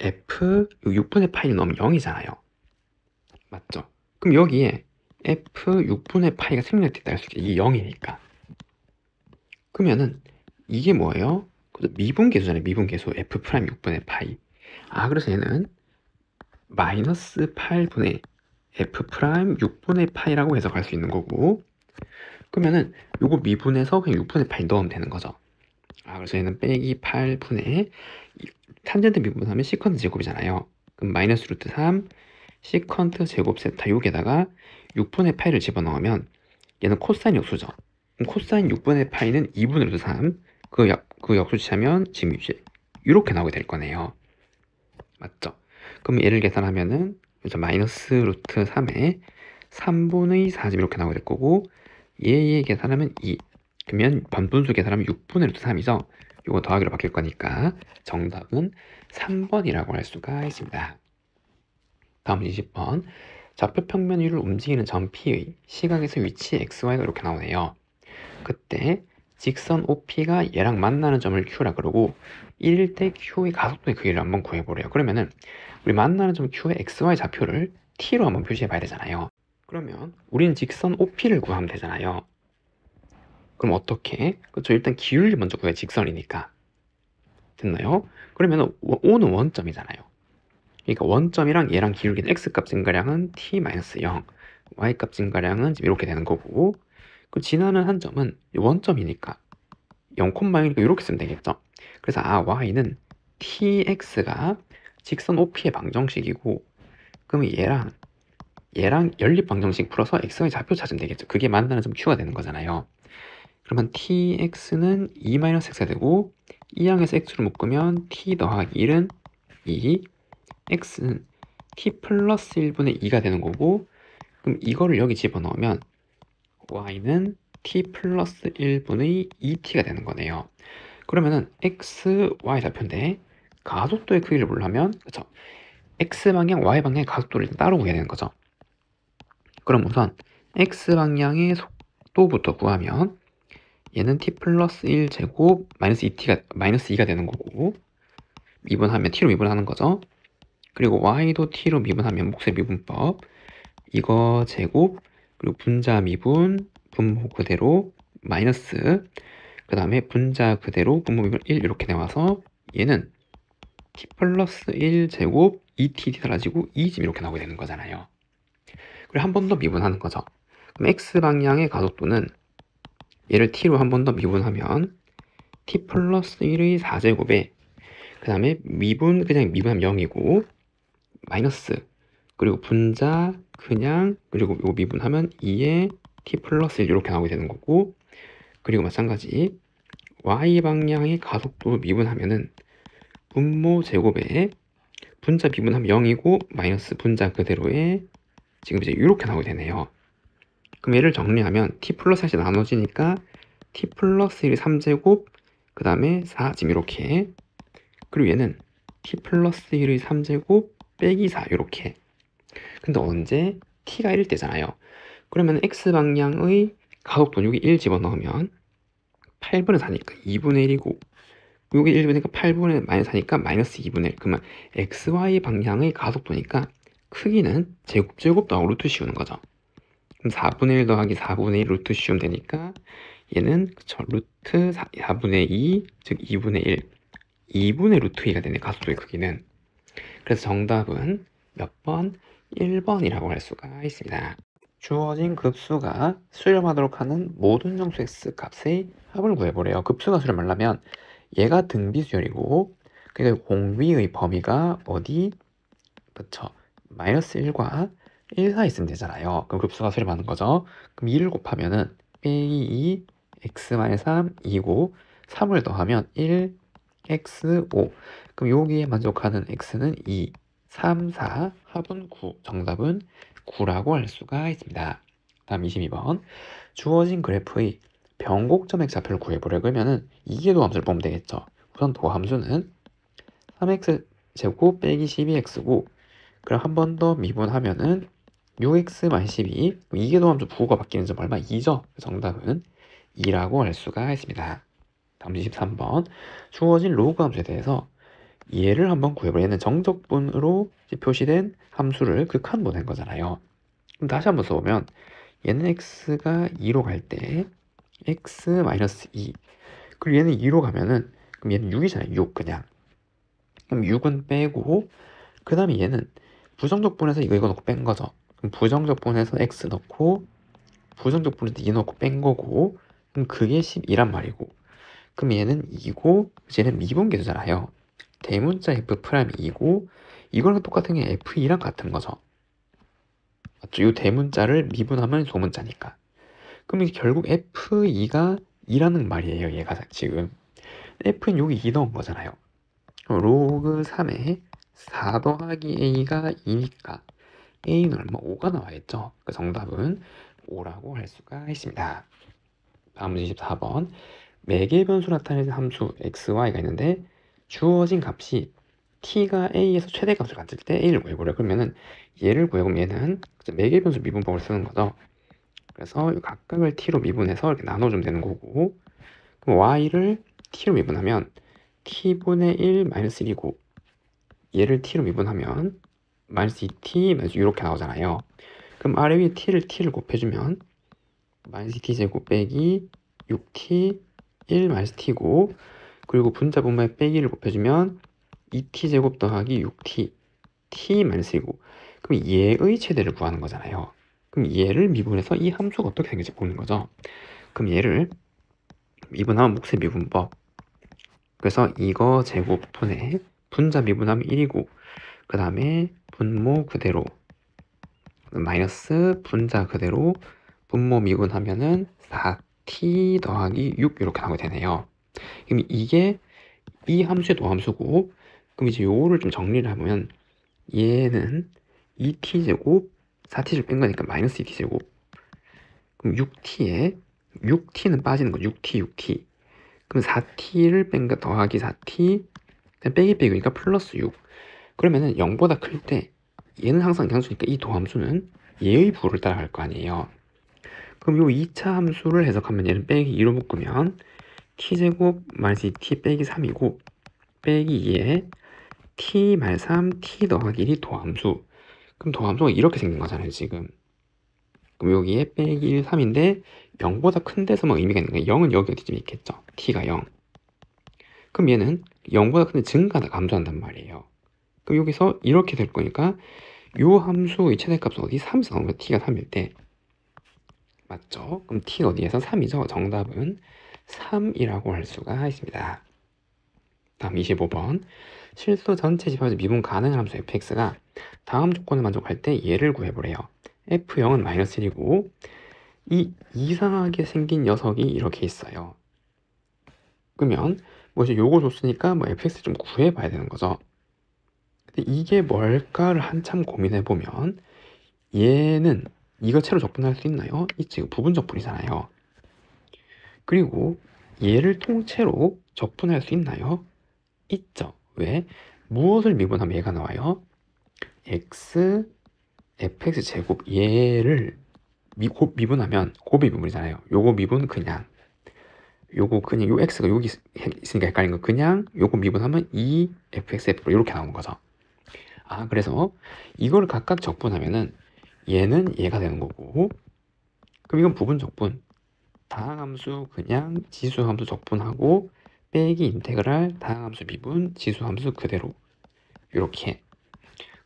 f 6분의 파이를 넣으면 0이잖아요. 맞죠? 그럼 여기에 f 6분의 파이가 생략됐다 할 수 있게 이게 0이니까. 그러면은 이게 뭐예요? 미분계수잖아요. 미분계수 f 프라임 6분의 파이. 그래서 얘는 마이너스 8분의 f 프라임 6분의 파이라고 해석할 수 있는 거고, 그러면은 요거 미분해서 그냥 6분의 파이 넣으면 되는 거죠. 그래서 얘는 빼기 8분의 탄젠트 미분하면 시컨트 제곱이잖아요. 그럼 마이너스 루트 3 시컨트 제곱 세타 여기에다가 6분의 파이를 집어넣으면 얘는 코사인 역수죠. 그럼 코사인 6분의 파이는 2분의 루트 3 그 역수 취하면 지금 이제 이렇게 나오게 될 거네요. 맞죠? 그럼 얘를 계산하면은 그래서 마이너스 루트 3에 3분의 4집 이렇게 나오게 될 거고 얘 계산하면 2 그러면 반분수 계산하면 6분의 루트 3이죠. 이거 더하기로 바뀔 거니까 정답은 3번이라고 할 수가 있습니다. 다음 20번 좌표 평면 위를 움직이는 점 P의 시각에서 위치 XY가 이렇게 나오네요. 그때 직선 OP가 얘랑 만나는 점을 Q라 그러고 이럴 때 Q의 가속도의 크기를 한번 구해보래요. 그러면은 우리 만나는 점 Q의 XY 좌표를 T로 한번 표시해 봐야 되잖아요. 그러면 우리는 직선 OP를 구하면 되잖아요. 그럼 어떻게? 그렇죠. 일단 기울기 먼저 구해. 직선이니까. 됐나요? 그러면 O는 원점이잖아요. 그러니까 원점이랑 얘랑 기울기는 X값 증가량은 T-0 Y값 증가량은 지금 이렇게 되는 거고 그 지나는 한 점은 원점이니까 0,1이니까 이렇게 쓰면 되겠죠. 그래서 Y는 TX가 직선 OP의 방정식이고 그러면 얘랑 연립 방정식 풀어서 XY 좌표 찾으면 되겠죠. 그게 만나는 점 Q가 되는 거잖아요. 그러면 tx는 2-x가 되고 2항에서 x를 묶으면 t 더하기 1은 2 x는 t 플러스 1분의 2가 되는 거고 그럼 이거를 여기 집어넣으면 y는 t 플러스 1분의 2t가 되는 거네요. 그러면은 x, y 좌표인데 가속도의 크기를 보려면 그쵸? x 방향, y 방향의 가속도를 따로 구해야 되는 거죠. 그럼 우선 x 방향의 속도부터 구하면 얘는 t 플러스 1제곱 마이너스 2가 되는 거고 미분하면 t로 미분하는 거죠. 그리고 y도 t로 미분하면 목세 미분법 이거 제곱 그리고 분자 미분 분모 그대로 마이너스 그 다음에 분자 그대로 분모 미분 1 이렇게 나와서 얘는 t 플러스 1제곱 2t 사라지고 2집 이렇게 나오게 되는 거잖아요. 그리고 한 번 더 미분하는 거죠. 그럼 x방향의 가속도는 얘를 t로 한 번 더 미분하면 t 플러스 1의 4제곱에 그 다음에 그냥 미분하면 0이고 마이너스 그리고 분자 그리고 이거 미분하면 2에 t 플러스 1 이렇게 나오게 되는 거고 그리고 마찬가지 y방향의 가속도 미분하면은 분모 제곱에 분자 미분하면 0이고 마이너스 분자 그대로에 지금 이제 이렇게 나오게 되네요. 그럼 얘를 정리하면 t 플러스 1이 나눠지니까 t 플러스 1이 3제곱 그 다음에 4 지금 이렇게 그리고 얘는 t 플러스 1의 3제곱 빼기 4 이렇게 근데 언제? t가 1일 때잖아요. 그러면 x방향의 가속도 여기 1 집어넣으면 8분의 4니까 2분의 1이고 여기 1분이니까 8분의 마이너스 4니까 마이너스 2분의 1 그러면 xy 방향의 가속도니까 크기는 제곱 더하고 루트 씌우는 거죠. 그럼 4분의 1 더하기 4분의 1 루트 씌우면 되니까 얘는 그쵸 루트 4분의 2 즉 2분의 1 2분의 루트 2가 되네 가속도의 크기는. 그래서 정답은 몇 번? 1번이라고 할 수가 있습니다. 주어진 급수가 수렴하도록 하는 모든 정수 x 값의 합을 구해보래요. 급수가 수렴하려면 얘가 등비수열이고 그러니까 공비의 범위가 어디? 그쵸. 마이너스 1과 1 사이 있으면 되잖아요. 그럼 급수가 수렴하는 거죠. 그럼 2를 곱하면은 빼기 2 x-3 2고 3을 더하면 1 x5 그럼 여기에 만족하는 x는 2 3 4 합은 9 정답은 9라고 할 수가 있습니다. 다음 22번 주어진 그래프의 변곡점 x좌표를 구해보려고 하면은 이게 도함수를 보면 되겠죠. 우선 도함수는 3x 제곱 빼기 12x고 그럼 한 번 더 미분하면은 6x-12 이게 도함수 부호가 바뀌는 점 얼마? 2죠. 정답은 2라고 할 수가 있습니다. 다음 23번 주어진 로그 함수에 대해서 얘를 한번 구해보려. 얘는 정적분으로 표시된 함수를 극한 보낸 거잖아요. 그럼 다시 한번 써보면 얘는 x가 2로 갈 때 x-2 그리고 얘는 2로 가면은 그럼 얘는 6이잖아요. 6 그냥 그럼 6은 빼고 그 다음에 얘는 부정적분에서 이거 넣고 뺀 거죠. 그럼 부정적분에서 x 넣고 부정적분에서 2 넣고 뺀 거고 그럼 그게 12란 말이고 그럼 얘는 2고 얘는 미분계수잖아요. 대문자 f'2고 이거랑 똑같은 게 f2랑 같은 거죠. 맞죠? 이 대문자를 미분하면 소문자니까. 그럼 이게 결국 f2가 2라는 말이에요. 얘가 지금 f는 여기 2 넣은 거잖아요. 그럼 로그 3에 4 더하기 a가 2니까 a는 얼마? 5가 나와있죠. 그 정답은 5라고 할 수가 있습니다. 다음 문제 24번 매개 변수 나타내는 함수 xy가 있는데 주어진 값이 t가 a에서 최대값을 가질 때 a를 구해보려. 그러면은 얘를 구해보면 얘는 매개 변수 미분법을 쓰는 거죠. 그래서 각각을 t로 미분해서 이렇게 나눠주면 되는 거고 그럼 y를 t로 미분하면 t분의 1 마이너스 1이고 얘를 t로 미분하면 마이너스 2t 마이너스 이렇게 나오잖아요. 그럼 아래 위에 t를 곱해주면 마이너스 2t 제곱 빼기 6t 1 마이너스 t고 그리고 분자 분모에 빼기를 곱해주면 2t 제곱 더하기 6t t 마이너스 1이고 그럼 얘의 최대를 구하는 거잖아요. 그럼 얘를 미분해서 이 함수가 어떻게 생길지 보는 거죠. 그럼 얘를 미분하면 몫의 미분법 그래서 이거 제곱분에 분자 미분하면 1이고 그 다음에 분모 그대로 마이너스 분자 그대로 분모 미분하면은 4t 더하기 6 이렇게 나오게 되네요. 그럼 이게 이 함수의 도함수고 그럼 이제 요거를 좀 정리를 하면 얘는 2t제곱 4t제곱 뺀 거니까 마이너스 2t제곱 그럼 6t에 6t는 빠지는 거 6t 그럼 4t를 뺀 거 더하기 4t 빼기 빼기니까 플러스 6 그러면은 0보다 클 때 얘는 항상 양수니까 이 도함수는 얘의 부호를 따라갈 거 아니에요. 그럼 요 2차 함수를 해석하면 얘는 빼기 2로 묶으면 t제곱 마이너스 2t 빼기 3이고 빼기 2에 t 말 3 t 더하기 1이 도함수 그럼 도함수가 이렇게 생긴 거잖아요 지금. 그럼 여기에 빼기 1 3인데 0보다 큰 데서만 의미가 있는 거예요. 0은 여기 어디쯤 있겠죠. t가 0 그럼 얘는 0보다 큰데 증가하다 감소한단 말이에요. 그럼 여기서 이렇게 될 거니까 요 함수의 최대값은 어디? 3에서 나오는 거 t가 3일 때 맞죠? 그럼 t가 어디에서? 3이죠. 정답은 3이라고 할 수가 있습니다. 다음 25번 실수 전체 집합에서 미분 가능한 함수 fx가 다음 조건을 만족할 때 얘를 구해보래요. f0은 마이너스 1이고 이 이상하게 생긴 녀석이 이렇게 있어요. 그러면 뭐 이제 요거 줬으니까 뭐 fx 좀 구해봐야 되는 거죠. 근데 이게 뭘까를 한참 고민해보면 얘는 이거 채로 적분할 수 있나요? 있지. 부분 적분이잖아요. 그리고 얘를 통째로 적분할 수 있나요? 있죠. 왜? 무엇을 미분하면 얘가 나와요? x fx 제곱 얘를 미분하면 곱의 미분이잖아요. 요거 미분 그냥 요거 그냥 요 x가 여기 있으니까 헷갈린 거 그냥 요거 미분하면 2 fx f 이렇게 나오는 거죠. 아 그래서 이걸 각각 적분하면은 얘는 얘가 되는 거고 그럼 이건 부분 적분 다항함수 그냥 지수함수 적분하고 빼기 인테그랄 다항함수 미분 지수함수 그대로 이렇게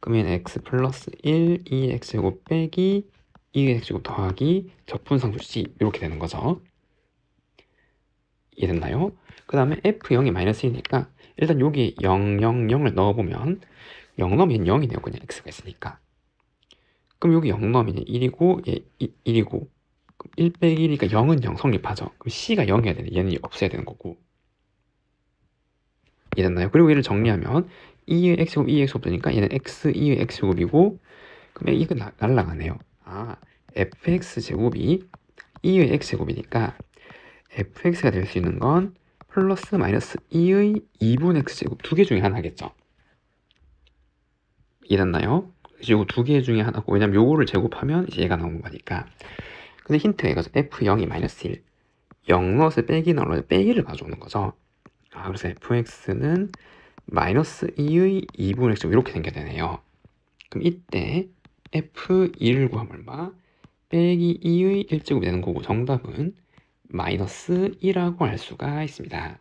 그러면 x 플러스 1, 2x제곱 빼기 2x제곱 더하기 적분상수 c 이렇게 되는 거죠. 이해됐나요? 그 다음에 f0이 마이너스 1이니까 일단 여기 0, 0, 0을 넣어보면 0 넣으면 0이네요. 그냥 x가 있으니까. 그럼 여기 0 넣으면 1이고 얘 1이고 1 빼기 1이니까 0은 0 성립하죠. 그럼 c가 0이어야 되네. 얘는 없애야 되는 거고. 이해됐나요? 그리고 얘를 정리하면 2의 x제곱 2x제곱 되니까 얘는 x 2의 x제곱이고 그러면 이거 날라가네요. 아, fx제곱이 2의 x제곱이니까 fx가 될 수 있는 건 플러스 마이너스 2의 2분 x제곱 두 개 중에 하나겠죠. 이해됐나요? 그리고 두 개 중에 하나고 왜냐면 요거를 제곱하면 이제 얘가 나오는 거니까. 근데 힌트가 이거죠. f0이 마이너스 1 0 넣어서 빼기 넣어서 빼기를 가져오는 거죠. 아, 그래서 fx는 마이너스 2의 2분 x제곱 이렇게 생겨야 되네요. 그럼 이때 f1을 구하면 얼마? 빼기 2의 1제곱이 되는 거고 정답은 마이너스 2라고 할 수가 있습니다.